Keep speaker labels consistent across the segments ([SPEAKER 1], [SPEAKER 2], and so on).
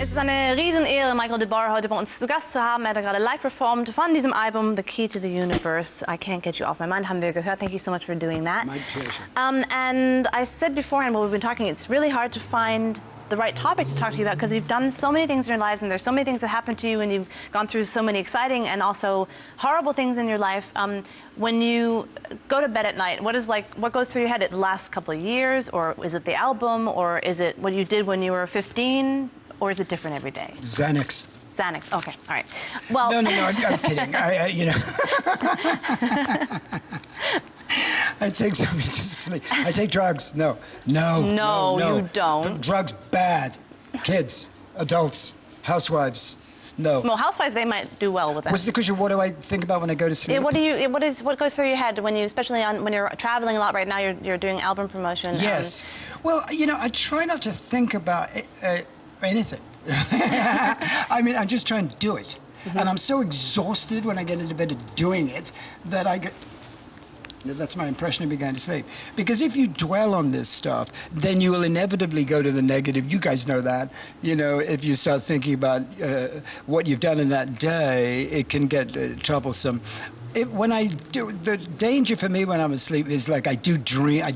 [SPEAKER 1] Es ist eine Riesenehre, Michael DeBar heute bei uns zu Gast zu haben. Er hat gerade live performed von diesem Album The Key to the Universe. I Can't Get You Off My Mind, haben wir gehört. Thank you so much for doing that.
[SPEAKER 2] My pleasure.
[SPEAKER 1] And I said beforehand while we've been talking, it's really hard to find the right topic to talk to you about because you've done so many things in your lives and there's so many things that happened to you and you've gone through so many exciting and also horrible things in your life. When you go to bed at night, what goes through your head? The last couple of years, or is it the album, or is it what you did when you were 15, or is it different every day?
[SPEAKER 2] Xanax.
[SPEAKER 1] Xanax. Okay. All right. Well.
[SPEAKER 2] No, I'm kidding. I take something to sleep. I take drugs. No,
[SPEAKER 1] you don't.
[SPEAKER 2] Drugs bad. Kids, adults, housewives. No.
[SPEAKER 1] Well, housewives, they might do well with that.
[SPEAKER 2] What's the question? What do I think about when I go to sleep?
[SPEAKER 1] What goes through your head when you, especially when you're traveling a lot right now? You're doing album promotion.
[SPEAKER 2] Yes. Well, I try not to think about anything. I mean, I just try and do it, and I'm so exhausted when I get into bed doing it that I get. That's my impression of me going to sleep. Because if you dwell on this stuff, then you will inevitably go to the negative. You guys know that. If you start thinking about what you've done in that day, it can get troublesome. The danger for me when I'm asleep is like I do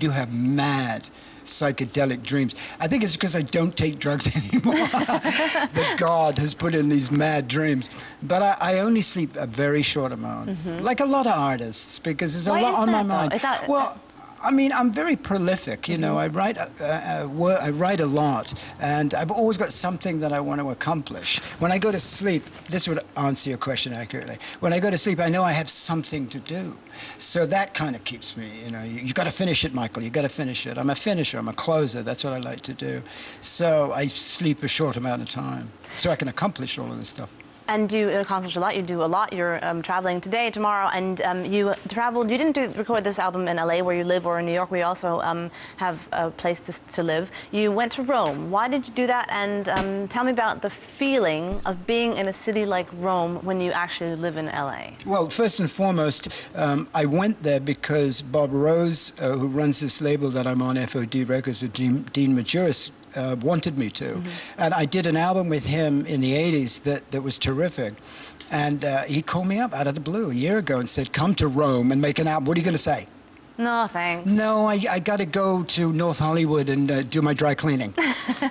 [SPEAKER 2] have mad psychedelic dreams. I think it's because I don't take drugs anymore that God has put in these mad dreams. But I only sleep a very short amount, like a lot of artists, because there's a lot on my mind. Well, I mean, I'm very prolific, I write a lot, and I've always got something that I want to accomplish. When I go to sleep, this would answer your question accurately. When I go to sleep, I know I have something to do. So that kind of keeps me, you got to finish it, Michael, you got to finish it. I'm a finisher, I'm a closer, that's what I like to do. So I sleep a short amount of time, so I can accomplish all of this stuff.
[SPEAKER 1] And you accomplish a lot. You do a lot. You're traveling today, tomorrow, and you traveled. You didn't record this album in LA where you live or in New York where you also have a place to live. You went to Rome. Why did you do that? And tell me about the feeling of being in a city like Rome when you actually live in LA.
[SPEAKER 2] Well, first and foremost, I went there because Bob Rose, who runs this label that I'm on, FOD Records with Dean Majuris, wanted me to. And I did an album with him in the 80s that was terrific. And he called me up out of the blue a year ago and said, come to Rome and make an album. What are you going to say?
[SPEAKER 1] No, thanks.
[SPEAKER 2] No, I got to go to North Hollywood and do my dry cleaning.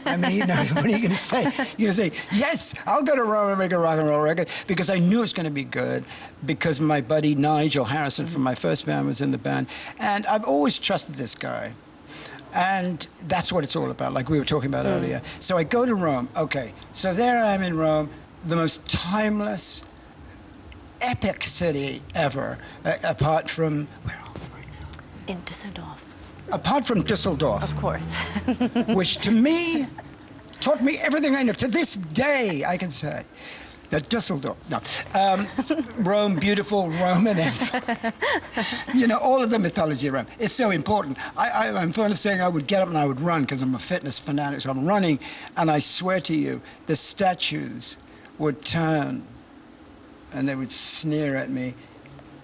[SPEAKER 2] I mean, what are you going to say? You're going to say, yes, I'll go to Rome and make a rock and roll record, because I knew it was going to be good, because my buddy Nigel Harrison from my first band was in the band. And I've always trusted this guy. And that's what it's all about, like we were talking about earlier. So I go to Rome. Okay, so there I am in Rome, the most timeless, epic city ever, apart from... Where are we right now?
[SPEAKER 1] In Düsseldorf.
[SPEAKER 2] Apart from Düsseldorf.
[SPEAKER 1] Of course.
[SPEAKER 2] Which, to me, taught me everything I know. To this day, I can say that Düsseldorf. No. Rome, beautiful Roman Empire. All of the mythology of Rome. It's so important. I'm fond of saying I would get up and I would run because I'm a fitness fanatic. So I'm running, and I swear to you, the statues would turn and they would sneer at me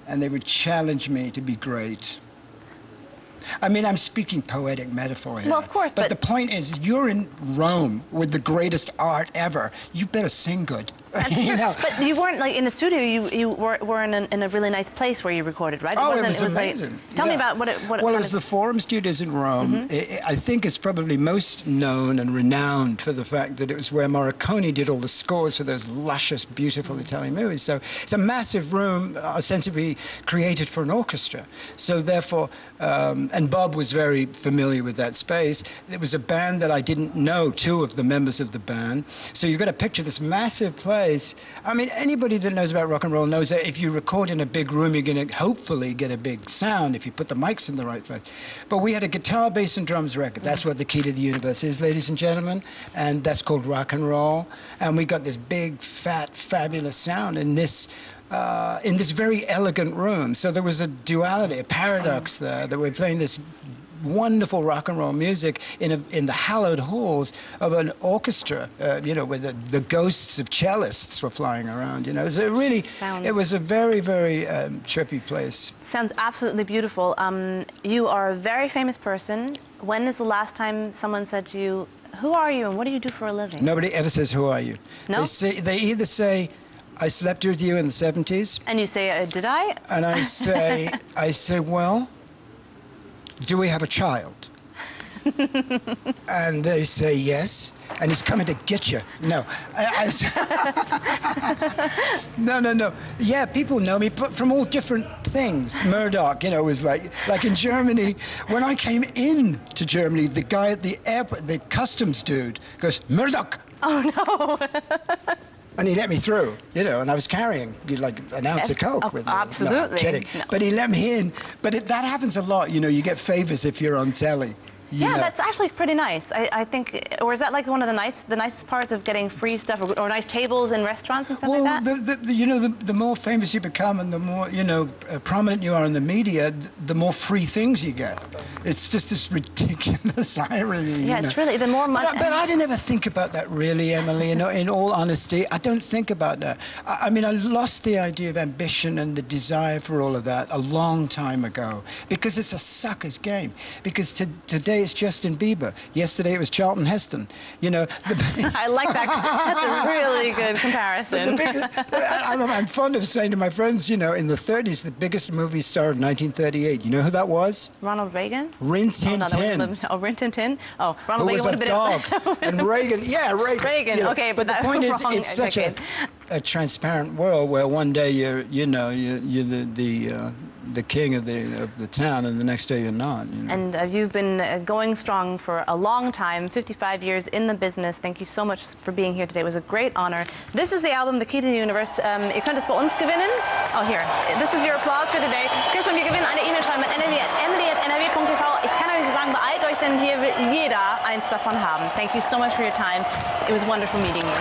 [SPEAKER 2] and they would challenge me to be great. I mean, I'm speaking poetic metaphor here.
[SPEAKER 1] Well, of course,
[SPEAKER 2] but the point is, you're in Rome with the greatest art ever. You better sing good.
[SPEAKER 1] But you weren't like in the studio. You were in a really nice place where you recorded, right?
[SPEAKER 2] It was amazing.
[SPEAKER 1] Like, tell me about what it.
[SPEAKER 2] Well, it was the Forum Studios in Rome. I think it's probably most known and renowned for the fact that it was where Morricone did all the scores for those luscious, beautiful Italian movies. So it's a massive room, ostensibly created for an orchestra. So therefore, and Bob was very familiar with that space. It was a band that I didn't know, two of the members of the band. So you've got to picture this massive place. I mean, anybody that knows about rock and roll knows that if you record in a big room, you're going to hopefully get a big sound if you put the mics in the right place. But we had a guitar, bass, and drums record. That's what the key to the universe is, ladies and gentlemen. And that's called rock and roll. And we got this big, fat, fabulous sound in this very elegant room. So there was a duality, a paradox there, that we're playing this wonderful rock and roll music in the hallowed halls of an orchestra, where the ghosts of cellists were flying around. It was it was a very, very trippy place.
[SPEAKER 1] Sounds absolutely beautiful. You are a very famous person. When is the last time someone said to you, Who are you and what do you do for a living?
[SPEAKER 2] Nobody ever says, who are you?
[SPEAKER 1] No?
[SPEAKER 2] They either say, I slept with you in the 70s.
[SPEAKER 1] And you say, did I?
[SPEAKER 2] And I say, well, do we have a child? And they say, yes. And he's coming to get you. No. No. Yeah, people know me, but from all different things. Murdoch, was like in Germany, when I came in to Germany, the guy at the airport, the customs dude, goes, Murdoch!
[SPEAKER 1] Oh, no.
[SPEAKER 2] And he let me through, and I was carrying like an ounce of Coke with me.
[SPEAKER 1] Absolutely.
[SPEAKER 2] No, I'm kidding.
[SPEAKER 1] No.
[SPEAKER 2] But he let me in. But that happens a lot, you get favors if you're on telly.
[SPEAKER 1] Yeah, that's actually pretty nice. I think, or is that like one of the nicest parts of getting free stuff, or nice tables in restaurants and stuff like that?
[SPEAKER 2] The more famous you become and the more prominent you are in the media, the more free things you get. It's just this ridiculous irony.
[SPEAKER 1] Yeah, it's really the more money.
[SPEAKER 2] But I didn't ever think about that, really, Emily. In all honesty, I don't think about that. I lost the idea of ambition and the desire for all of that a long time ago because it's a sucker's game. Because today it's Justin Bieber. Yesterday it was Charlton Heston.
[SPEAKER 1] I like that. That's a really good comparison.
[SPEAKER 2] I'm fond of saying to my friends, in the 30s, the biggest movie star of 1938. You know who that was?
[SPEAKER 1] Ronald Reagan?
[SPEAKER 2] Rin Tin Tin.
[SPEAKER 1] Rin Tin Tin? Oh, Ronald Reagan
[SPEAKER 2] would have been
[SPEAKER 1] dog.
[SPEAKER 2] And Reagan, Reagan.
[SPEAKER 1] Reagan, okay.
[SPEAKER 2] But the point is, it's such a transparent world where one day you're the king of the town, and the next day you're not.
[SPEAKER 1] And you've been going strong for a long time, 55 years in the business. Thank you so much for being here today. It was a great honor. This is the album, The Key to the Universe. Ihr könnt es bei uns gewinnen. Oh, here. This is your applause for today. Chris, von mir gewinnen eine E-Mail schreiben mit emily@nrw.tv. Ich kann euch sagen, beeilt euch, denn hier will jeder eins davon haben. Thank you so much for your time. It was wonderful meeting you.